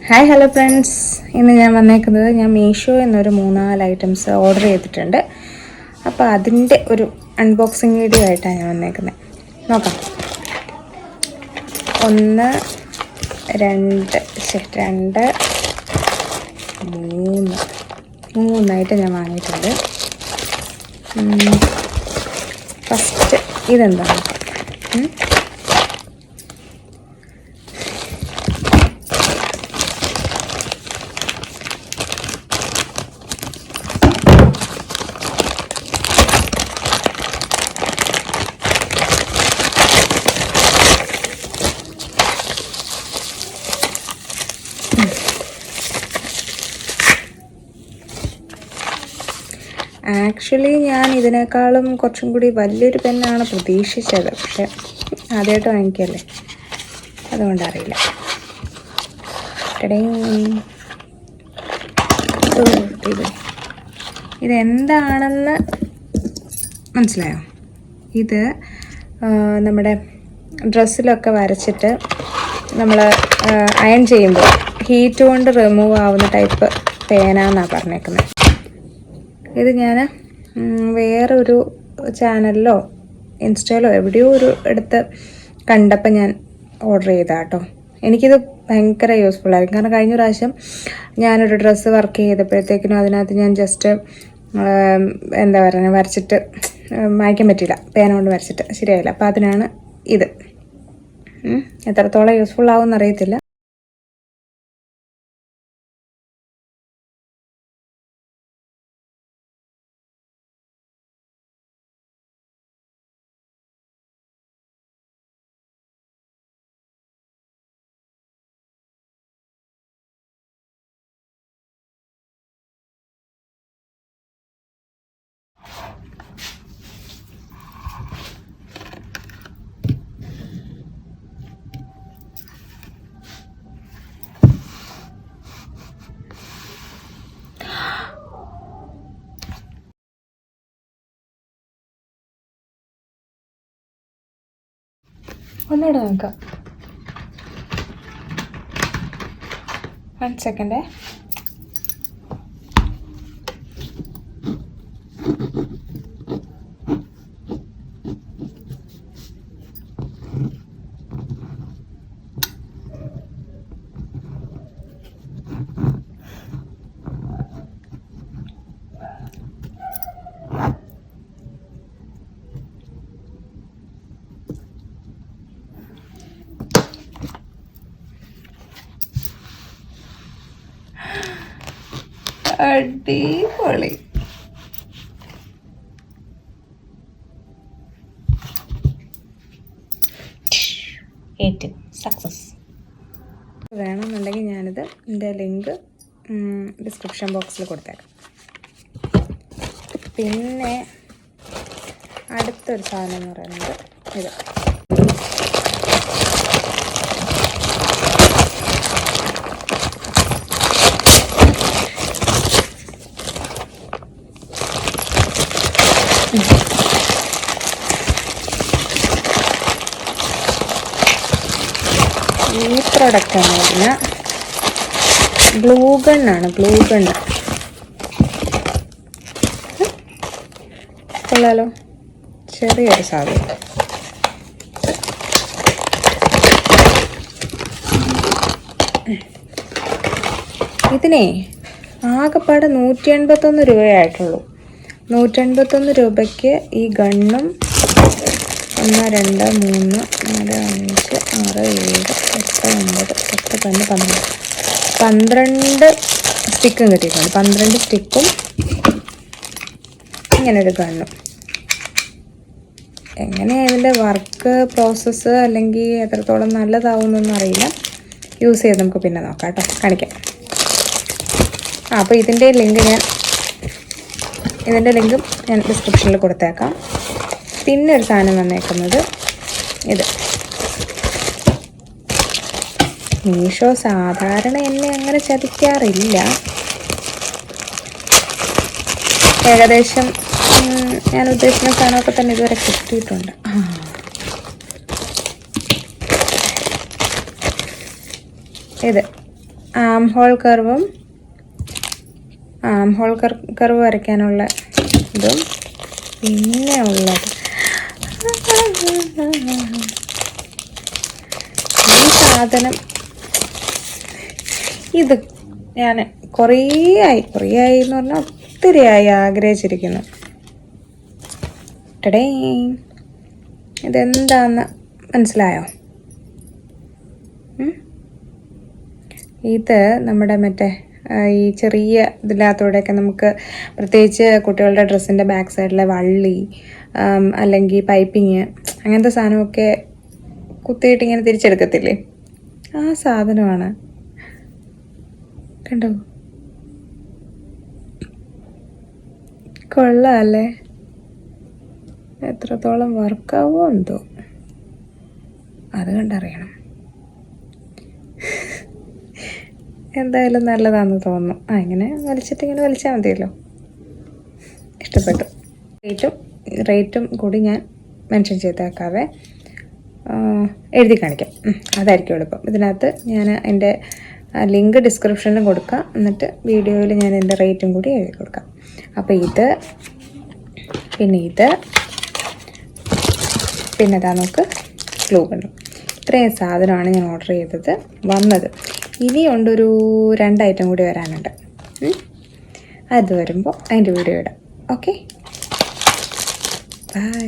Hi hello friends, ഇന്ന് ഞാൻ വന്നേക്കുന്നത് ഞാൻ മീഷോ എന്നൊരു 3-4 ഐറ്റംസ് ഓർഡർ ചെയ്തിട്ടുണ്ട്. അപ്പോൾ അതിൻ്റെ ഒരു അൺബോക്സിങ് വീഡിയോ ആയിട്ടാണ് ഞാൻ വന്നേക്കുന്നത്. നോക്കാം. 1 2 3 ഞാൻ വാങ്ങിയിട്ടുണ്ട്. ഫസ്റ്റ് ഇതെന്താണ്? ആക്ച്വലി ഞാൻ ഇതിനേക്കാളും കുറച്ചും കൂടി വലിയൊരു പെന്നാണ് പ്രതീക്ഷിച്ചത്. പക്ഷെ ആദ്യമായിട്ട് വാങ്ങിക്കല്ലേ, അതുകൊണ്ടറിയില്ല. ഇതെന്താണെന്ന് മനസ്സിലായോ? ഇത് നമ്മുടെ ഡ്രസ്സിലൊക്കെ വരച്ചിട്ട് നമ്മൾ അയൺ ചെയ്യുമ്പോൾ ഹീറ്റ് കൊണ്ട് റിമൂവ് ആവുന്ന ടൈപ്പ് പേനാന്നാണ് പറഞ്ഞേക്കുന്നത്. ഇത് ഞാൻ വേറൊരു ചാനലിലോ ഇൻസ്റ്റയിലോ എവിടെയോ എടുത്ത് കണ്ടപ്പോൾ ഞാൻ ഓർഡർ ചെയ്താൽ കേട്ടോ. എനിക്കിത് ഭയങ്കര യൂസ്ഫുള്ളായിരിക്കും. കാരണം കഴിഞ്ഞ പ്രാവശ്യം ഞാനൊരു ഡ്രസ്സ് വർക്ക് ചെയ്തപ്പോഴത്തേക്കിനും അതിനകത്ത് ഞാൻ ജസ്റ്റ് എന്താ പറയുക വരച്ചിട്ട് മായ്ക്കാൻ പറ്റില്ല, പേന കൊണ്ട് വരച്ചിട്ട് ശരിയായില്ല. അപ്പോൾ അതിനാണ് ഇത്. എത്രത്തോളം യൂസ്ഫുൾ ആവുമെന്ന് അറിയത്തില്ല. ഒന്നുകൂടെ നോക്കാം. 1 സെക്കൻഡ്. അടിപൊളി. സക്സസ്. വേണമെന്നുണ്ടെങ്കിൽ ഞാനിത് എൻ്റെ ലിങ്ക് ഡിസ്ക്രിപ്ഷൻ ബോക്സിൽ കൊടുത്തേക്കാം. പിന്നെ അടുത്തൊരു സാധനം എന്ന് പറയുന്നത് ഇത്. ഈ പ്രൊഡക്റ്റ് എന്ന് പറഞ്ഞാൽ ഗ്ലൂ ഗണ്ണാണ്. കൊള്ളാലോ, ചെറിയൊരു സാധനം. ഇതിനെ ആകെപ്പാടെ 181 രൂപയായിട്ടുള്ളൂ. 181 രൂപയ്ക്ക് ഈ ഗണ്ണും 1 2 3 4 5 6 7 8 9 10 12 സ്റ്റിക്കും കിട്ടിയിട്ടുണ്ട്. 12 സ്റ്റിക്കും ഇങ്ങനൊരു ഗണ്ണും. എങ്ങനെയാണ് ഇതിൻ്റെ വർക്ക് പ്രോസസ്സ് അല്ലെങ്കിൽ എത്രത്തോളം നല്ലതാവുമെന്നൊന്നും അറിയില്ല. യൂസ് ചെയ്ത് നമുക്ക് പിന്നെ നോക്കാം കേട്ടോ, കാണിക്കാം. അപ്പോൾ ഇതിൻ്റെ ലിങ്കും ഞാൻ ഡിസ്ക്രിപ്ഷനിൽ കൊടുത്തേക്കാം. പിന്നെ ഒരു സാധനം വന്നേക്കുന്നത് ഇത്. മീഷോ സാധാരണ എന്നെ അങ്ങനെ ചതിക്കാറില്ല. ഏകദേശം ഞാൻ ഉദ്ദേശിക്കുന്ന സാധനമൊക്കെ തന്നെ ഇതുവരെ കിട്ടിയിട്ടുണ്ട്. ഇത് ആം ഹോൾ കർവ് വരയ്ക്കാനുള്ള ഇതും പിന്നെ ഉള്ളത് ഈ സാധനം. ഇത് ഞാൻ കുറേ ആയി എന്ന് പറഞ്ഞാൽ ഒത്തിരിയായി ആഗ്രഹിച്ചിരിക്കുന്നു. ടടേ, ഇതെന്താന്ന് മനസ്സിലായോ? ഇത് നമ്മുടെ മറ്റേ ഈ ചെറിയ ഇതില്ലാത്തൂടെയൊക്കെ നമുക്ക് പ്രത്യേകിച്ച് കുട്ടികളുടെ ഡ്രസ്സിൻ്റെ ബാക്ക് സൈഡിലെ വള്ളി അല്ലെങ്കിൽ പൈപ്പിങ് അങ്ങനത്തെ സാധനമൊക്കെ കുത്തിയിട്ട് ഇങ്ങനെ തിരിച്ചെടുക്കത്തില്ലേ, ആ സാധനമാണ്. കണ്ടോ, കൊള്ളാമല്ലേ? എത്രത്തോളം വർക്കാവോ എന്തോ, അത് കണ്ടറിയണം. എന്തായാലും നല്ലതാണെന്ന് തോന്നുന്നു. ഇങ്ങനെ ഇങ്ങനെ വലിച്ചാൽ മതിയല്ലോ. ഇഷ്ടപ്പെട്ടു. റേറ്റും കൂടി ഞാൻ മെൻഷൻ ചെയ്തേക്കാവേ, എഴുതി കാണിക്കാം, അതായിരിക്കും എളുപ്പം. ഇതിനകത്ത് ഞാൻ എൻ്റെ ലിങ്ക് ഡിസ്ക്രിപ്ഷനിലും കൊടുക്കാം, എന്നിട്ട് വീഡിയോയിൽ ഞാൻ എൻ്റെ റേറ്റും കൂടി എഴുതി കൊടുക്കാം. അപ്പോൾ പിന്നെ ഇതാ നോക്ക്, ഗ്ലൂ ഗണ്ണും. ഇത്രയും സാധനമാണ് ഞാൻ ഓർഡർ ചെയ്തത്, വന്നത്. ഇനിയുണ്ടൊരു 2 ഐറ്റം കൂടി വരാനുണ്ട്. അത് വരുമ്പോൾ അതിൻ്റെ വീഡിയോ ഇടാം. Okay, by.